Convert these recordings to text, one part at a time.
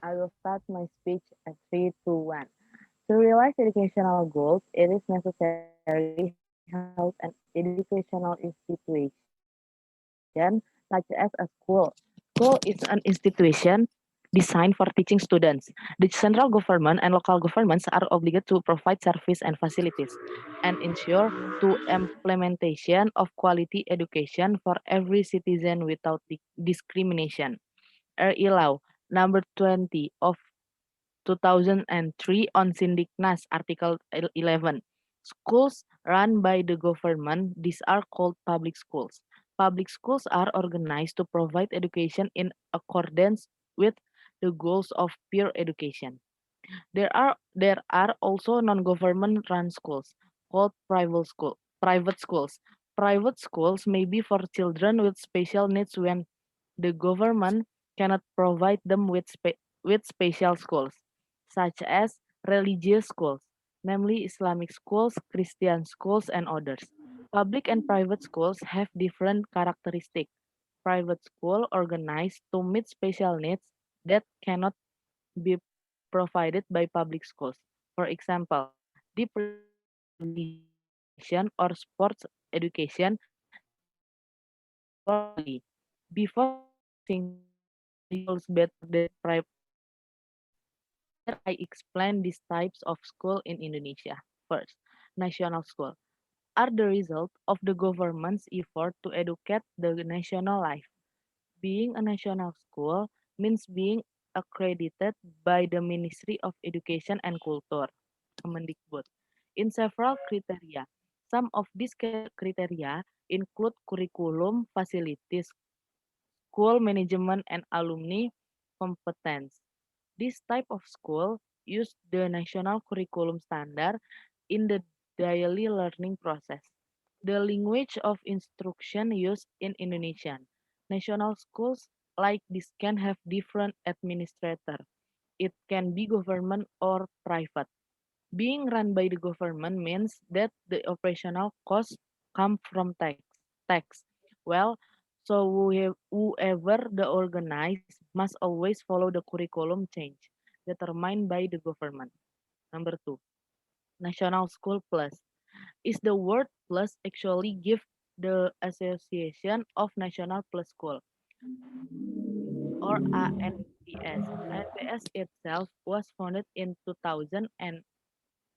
I will start my speech at 3, 2, 1. To realize educational goals, it is necessary held an educational institution such as a school. School is an institution designed for teaching students. The central government and local governments are obligated to provide service and facilities and ensure to implementation of quality education for every citizen without discrimination. RE Law number 20 of 2003 on Sindiknas, Article 11. Schools run by the government, these are called public schools. Public schools are organized to provide education in accordance with the goals of peer education. There are also non-government run schools called private schools. Private schools may be for children with special needs when the government cannot provide them with special schools, such as religious schools, namely Islamic schools, Christian schools, and others. Public and private schools have different characteristics. Private school organized to meet special needs that cannot be provided by public schools. For example, the religious education or sports education that can be provided locally. Before discussing which schools better than private schools, here I explain these types of school in Indonesia. First, national school are the result of the government's effort to educate the national life. Being a national school means being accredited by the Ministry of Education and Culture, Kemendikbud, in several criteria. Some of these criteria include curriculum, facilities, school management, and alumni competence. This type of school use the national curriculum standard in the daily learning process. The language of instruction used in Indonesian. National schools like this can have different administrator. It can be government or private. Being run by the government means that the operational costs come from tax. Well, so whoever the organize must always follow the curriculum change determined by the government. Number two, National School Plus. Is the word plus actually give the association of National Plus School or ANPS. ANPS itself was founded in 2000 and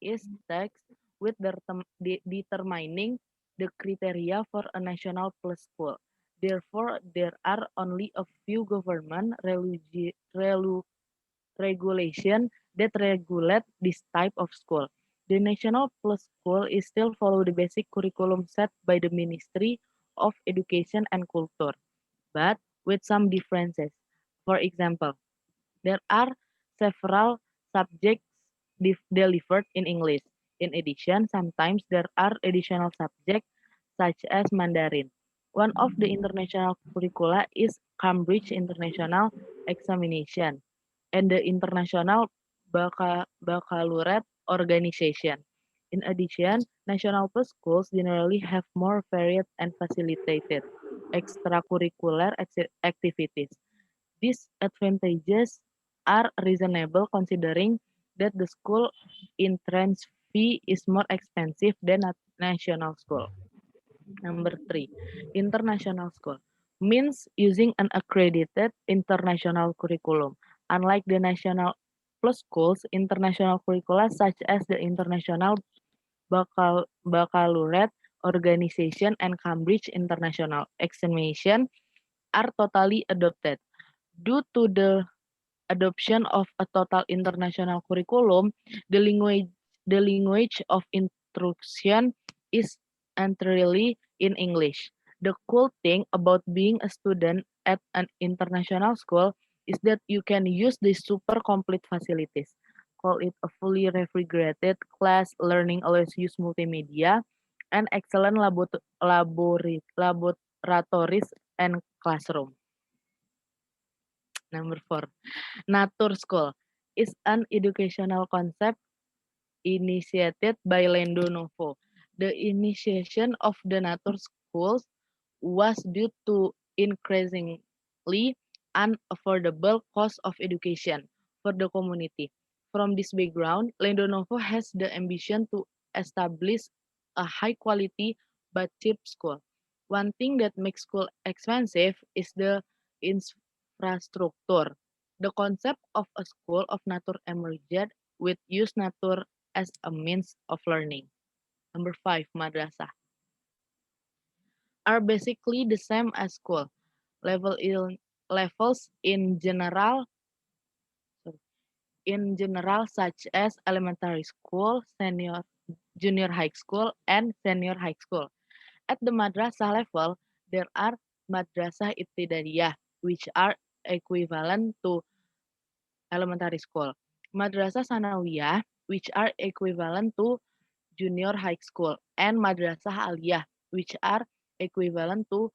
is tasked with determining the criteria for a national plus school. Therefore, there are only a few government regulation that regulate this type of school. The national plus school is still follow the basic curriculum set by the Ministry of Education and Culture, but with some differences. For example, there are several subjects delivered in English. In addition, sometimes there are additional subjects such as Mandarin. One of the international curricula is Cambridge International Examination and the International Baccalaureate Organization. In addition, national plus schools generally have more varied and facilitated extracurricular activities. These advantages are reasonable considering that the school entrance fee is more expensive than a national school. Number three, international school means using an accredited international curriculum. Unlike the national plus schools, international curricula such as the International Baccalaureate Organization and Cambridge International Examination are totally adopted. Due to the adoption of a total international curriculum, the language of instruction is entirely in English. The cool thing about being a student at an international school is that you can use the super complete facilities. Call it a fully refrigerated class, learning always use multimedia, and excellent laboratories and classroom. Number four, Natur School is an educational concept initiated by Lendo Novo. The initiation of the Natur Schools was due to increasingly unaffordable cost of education. for the community. From this background, Lenovo has the ambition to establish a high quality but cheap school. One thing that makes school expensive is the infrastructure. The concept of a school of nature emerged with use nature as a means of learning. Number five, madrasah are basically the same as school. Level in, levels in general such as elementary school, junior high school, and senior high school. At the madrasah level, there are madrasah ibtidaiyah, which are equivalent to elementary school. Madrasah sanawiyah, which are equivalent to junior high school, and madrasah aliyah, which are equivalent to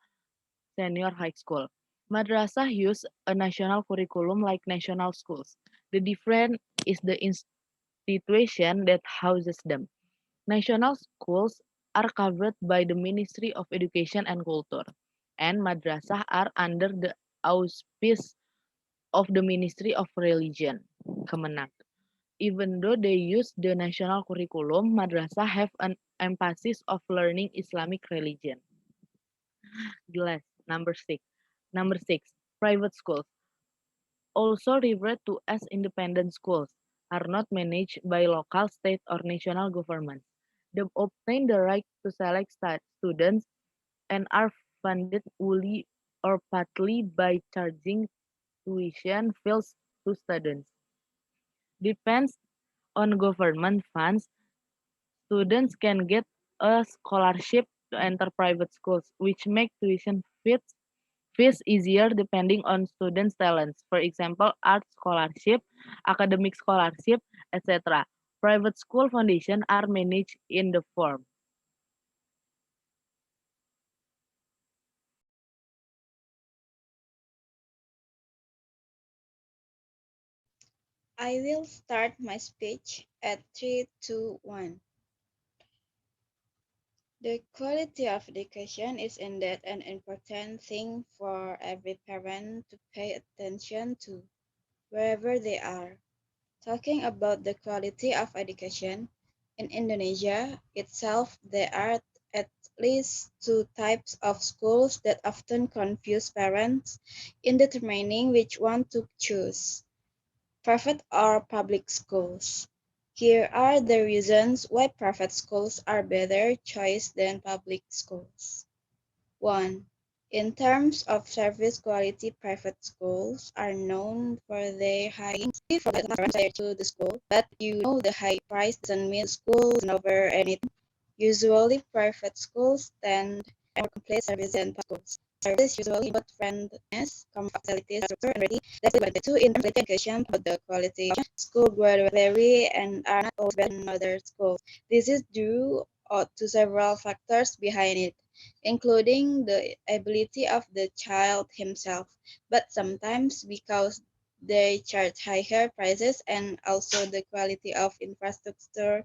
senior high school. Madrasah use a national curriculum like national schools. The difference is the institution that houses them. National schools are covered by the Ministry of Education and Culture, and madrasah are under the auspice of the Ministry of Religion, Kemenag. Even though they use the national curriculum, madrasah have an emphasis of learning Islamic religion. Last, number six. Number six, private schools, also referred to as independent schools, are not managed by local, state, or national governments. They obtain the right to select students and are funded wholly or partly by charging tuition fees to students. Depends on government funds, students can get a scholarship to enter private schools, which make tuition fees easier depending on students' talents. For example, art scholarship, academic scholarship, etc. Private school foundation are managed in the form. I will start my speech at 3, 2, 1. The quality of education is indeed an important thing for every parent to pay attention to, wherever they are. Talking about the quality of education, in Indonesia itself, there are at least two types of schools that often confuse parents in determining which one to choose: private or public schools. Here are the reasons why private schools are better choice than public schools. 1. In terms of service quality, private schools are known for their high fee for the parents to the school, but the high price doesn't mean the school is over anything. Usually, private schools tend more complete service than public schools. Service usually both friendliness, comfort, facilities, structure, and ready. That's the benefit too in education, but the quality of school vary and are not always better than other schools. This is due to several factors behind it, including the ability of the child himself, but sometimes because they charge higher prices and also the quality of infrastructure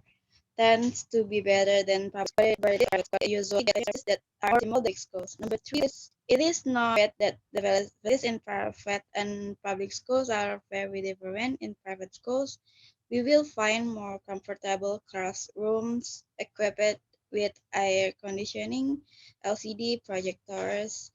tends to be better than public school, usually get services that are optimal the schools. Number three is it is not yet that the values in private and public schools are very different. In private schools, we will find more comfortable classrooms equipped with air conditioning, LCD projectors,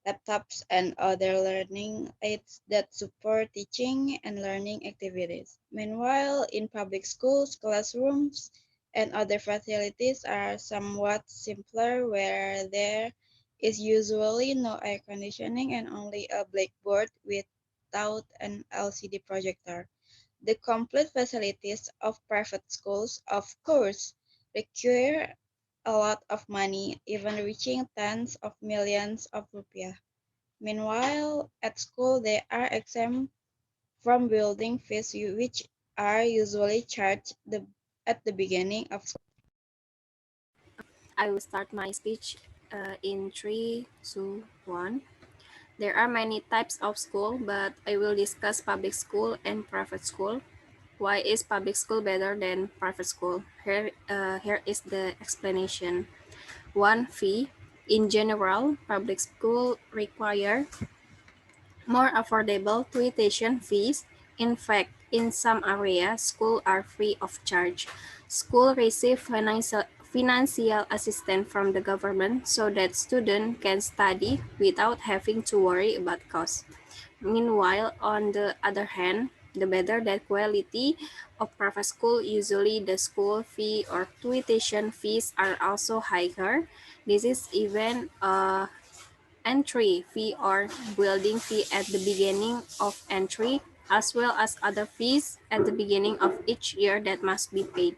laptops, and other learning aids that support teaching and learning activities. Meanwhile, in public schools, classrooms and other facilities are somewhat simpler, where there is usually no air conditioning and only a blackboard without an LCD projector. The complete facilities of private schools, of course, require a lot of money, even reaching tens of millions of rupiah. Meanwhile, at school they are exempt from building fees, which are usually charged at the beginning of school. I will start my speech in 3, 2, 1. There are many types of school, but I will discuss public school and private school. Why is public school better than private school? Here is the explanation. One, fee. In general, public school require more affordable tuition fees. In fact, In some areas, schools are free of charge. Schools receive financial assistance from the government so that students can study without having to worry about costs. Meanwhile, on the other hand, the better the quality of private school, usually the school fee or tuition fees are also higher. This is even a entry fee or building fee at the beginning of entry, as well as other fees at the beginning of each year that must be paid.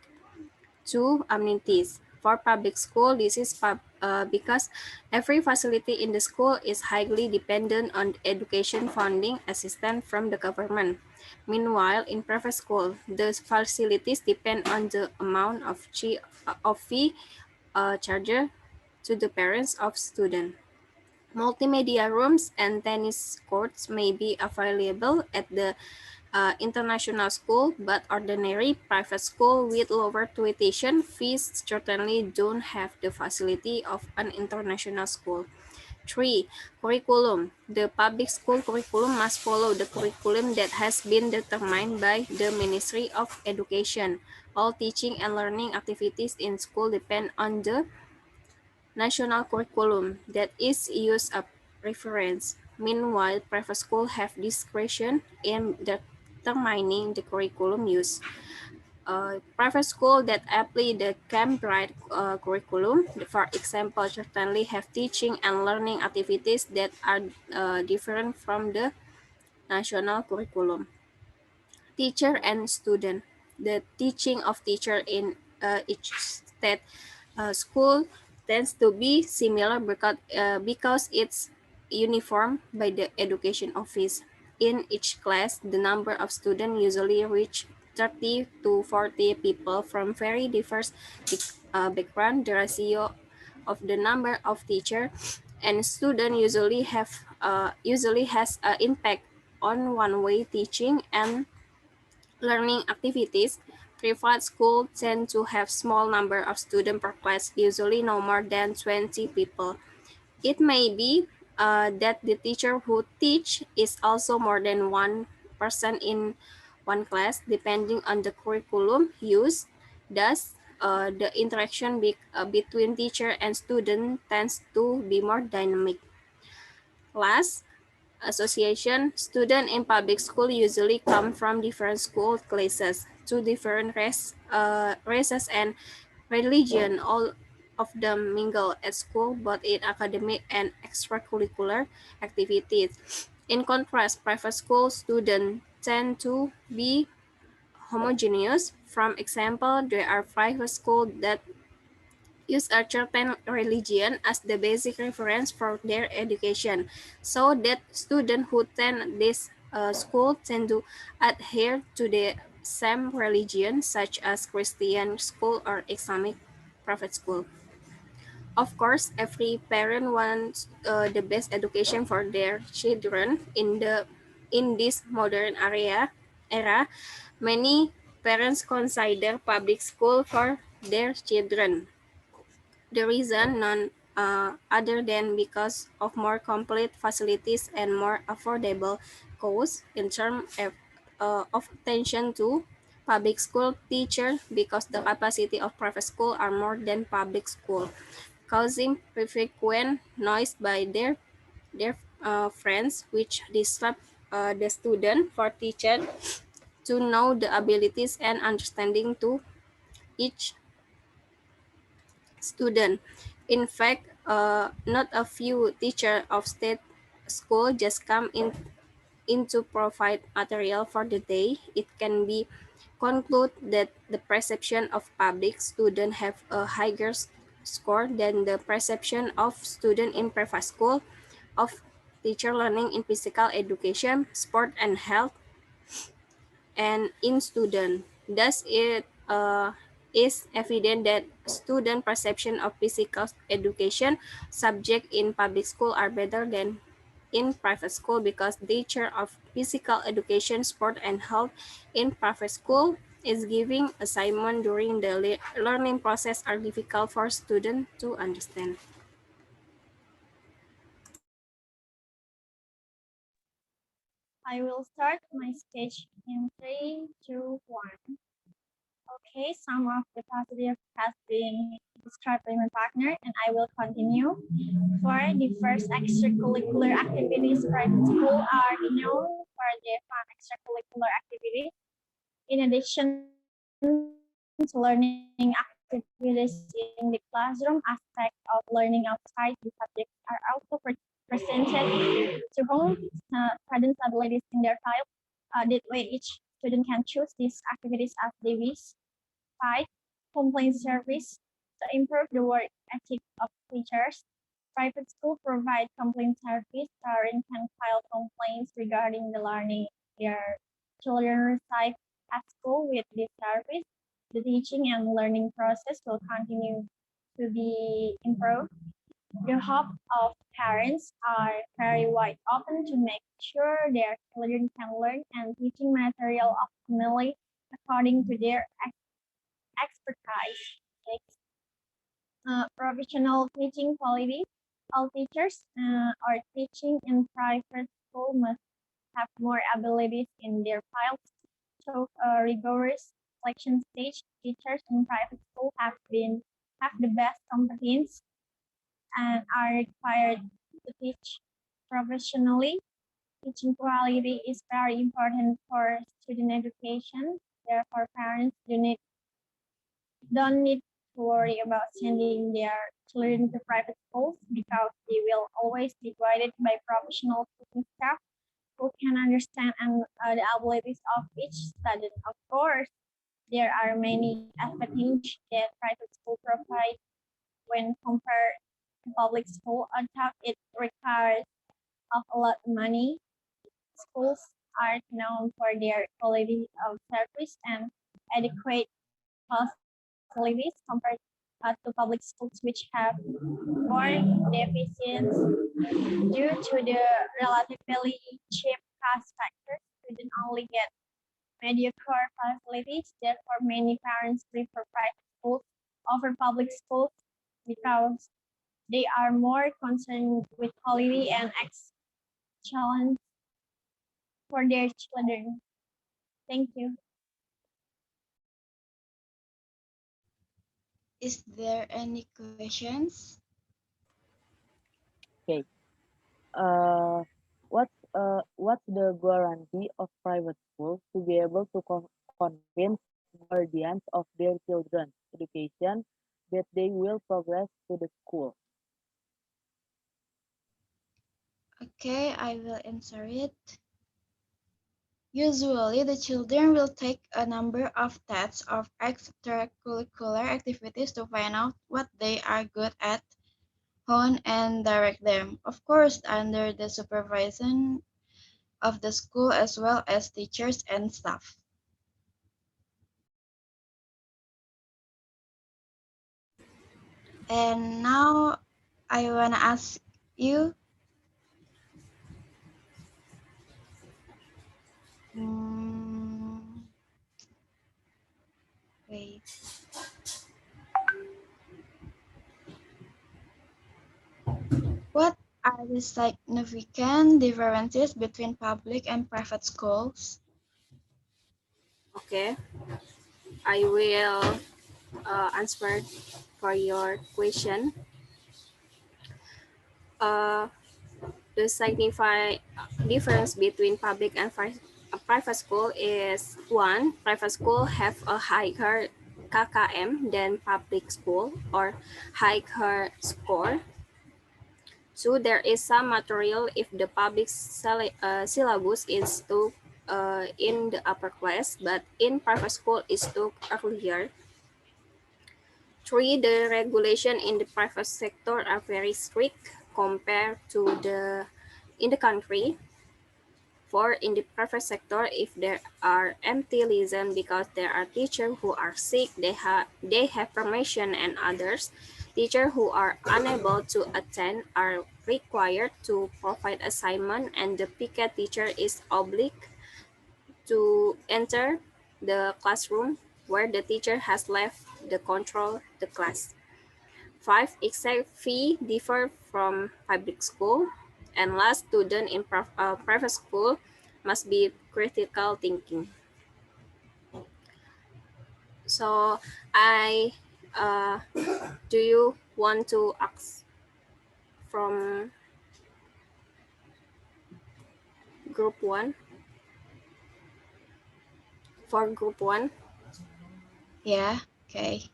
Two, amenities. For public school, this is because every facility in the school is highly dependent on education funding assistance from the government. Meanwhile, in private school, the facilities depend on the amount of fee charged to the parents of students. Multimedia rooms and tennis courts may be available at the international school, but ordinary private school with lower tuition fees certainly don't have the facility of an international school. 3. Curriculum. The public school curriculum must follow the curriculum that has been determined by the Ministry of Education. All teaching and learning activities in school depend on the national curriculum that is used as reference. Meanwhile, private schools have discretion in determining the curriculum used. Private school that apply the Cambridge curriculum, for example, certainly have teaching and learning activities that are different from the national curriculum. Teacher and student. The teaching of teacher in each state school tends to be similar because it's uniform by the education office. In each class, the number of students usually reach 30 to 40 people from very diverse background. The ratio of the number of teacher and student usually has an impact on one-way teaching and learning activities. Private schools tend to have small number of students per class, usually no more than 20 people. It may be that the teacher who teach is also more than one person in one class, depending on the curriculum used. Thus, the interaction between teacher and student tends to be more dynamic. Last, association. Students in public school usually come from different school classes, to different races and religion. All of them mingle at school, both in academic and extracurricular activities. In contrast, private school students tend to be homogeneous. From example, there are private schools that use a certain religion as the basic reference for their education, so that students who attend this school tend to adhere to the same religion, such as Christian school or Islamic private school. Of course, every parent wants the best education for their children. In this modern era, many parents consider public school for their children. The reason none other than because of more complete facilities and more affordable costs in terms of attention to public school teacher, because the capacity of private school are more than public school, causing frequent noise by their friends, which disrupt the student for teacher to know the abilities and understanding to each student. In fact, not a few teachers of state school just come in to provide material for the day. It can be conclude that the perception of public students have a higher score than the perception of student in private school of teacher learning in physical education, sport and health, and in student. Thus, it is evident that student perception of physical education subject in public school are better than in private school, because teacher of physical education, sport and health in private school is giving assignment during the learning process are difficult for students to understand. I will start my speech in 3, 2, 1. Okay, some of the positive has been described by my partner, and I will continue. For the first extracurricular activities, private school are known for their fun extracurricular activities. In addition to learning activities in the classroom aspect of learning outside, the subjects are also presented to home students' abilities in their field. That way, each student can choose these activities as they wish. 5. Complaint service. To improve the work ethic of teachers, private school provide complaint service. Parents can file complaints regarding the learning their children receive at school. With this service, the teaching and learning process will continue to be improved. The hope of parents are very wide open to make sure their children can learn and teaching material optimally according to their expertise. Six, professional teaching quality. All teachers are teaching in private school must have more abilities in their fields. So rigorous selection stage, teachers in private school have the best competence and are required to teach professionally. Teaching quality is very important for student education. Therefore, parents don't need to worry about sending their children to private schools because they will always be guided by professional teaching staff who can understand and the abilities of each student. Of course, there are many advantages that private school provide when compared to public school. On top, it requires of a lot of money. Schools are known for their quality of service and adequate facilities compared to public schools, which have more deficiencies due to the relatively cheap cost factor. Students only get mediocre facilities. Therefore, many parents prefer private schools over public schools because they are more concerned with quality and excellence for their children. Thank you. Is there any questions? Okay. What's the guarantee of private schools to be able to convince guardians of their children's education that they will progress to the school? Okay, I will answer it. Usually, the children will take a number of tests of extracurricular activities to find out what they are good at, hone and direct them. Of course, under the supervision of the school as well as teachers and staff. And now I wanna ask you, mm, wait, what are the significant differences between public and private schools? Okay, I will answer for your question. Uh, the significant difference between public and private school is one, private school have a higher KKM than public school or higher score. Two, there is some material if the public syllabus is too in the upper class, but in private school is too earlier. Three, the regulation in the private sector are very strict compared to the in the country. For in the private sector, if there are empty lesson because there are teachers who are sick, they have permission, and others teachers who are unable to attend are required to provide assignment, and the picket teacher is obliged to enter the classroom where the teacher has left the control the class. 5. Exact fee differ from public school. And last, student in private school must be critical thinking. So do you want to ask from group 1? For group 1? Yeah, okay.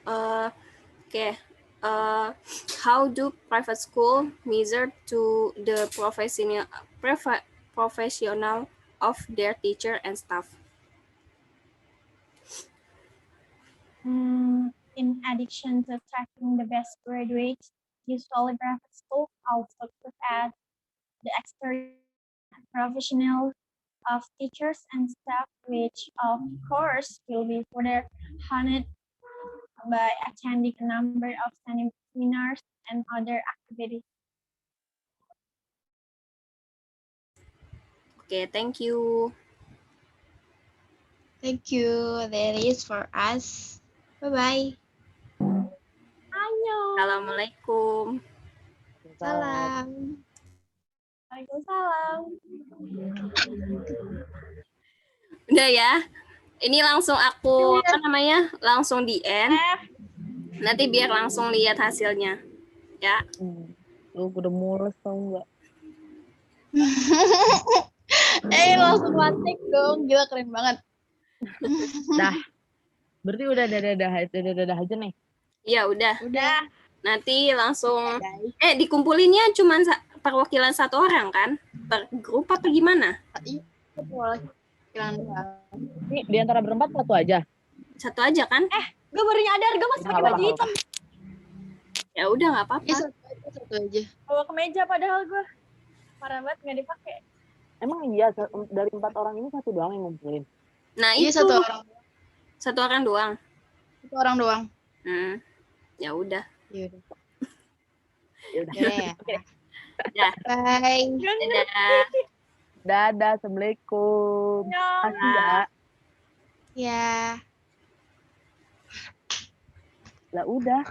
Okay. How do private school measure to the professional of their teacher and staff? In addition to attracting the best graduates, usually private schools also look at the experience professional of teachers and staff, which of course will be further honed by attending a number of seminars and other activities. Okay, thank you. Thank you. That is for us. Bye-bye. Annyeong. Assalamualaikum. Salam. Waalaikumsalam. Udah ya. Ini langsung aku langsung di end. Nanti biar langsung lihat hasilnya. Ya. Lu udah mules tau nggak? Langsung lantik dong. Gila keren banget. Dah. Berarti udah dadah aja nih. Iya, udah. Udah. Nanti langsung Guys. dikumpulinnya cuma perwakilan 1 orang kan? Per grup apa gimana? Iya, perwakilan doang. Nih di antara berempat 1 aja. 1 aja kan? Gue baru nyadar, gue masih pakai baju hitam. Ya udah nggak apa-apa. Iya, satu aja. Bawa kemeja padahal gue. Parah banget nggak dipakai. Emang iya dari 4 orang ini 1 doang yang ngumpulin. Nah, Iya, itu 1 orang. 1 orang doang. 1 orang doang. Ya udah. Iya udah. Ya udah. Ya. Oke. Ya. Bye. Dadah. Dadah, assalamualaikum. Makasih ya. Ya. Lah udah.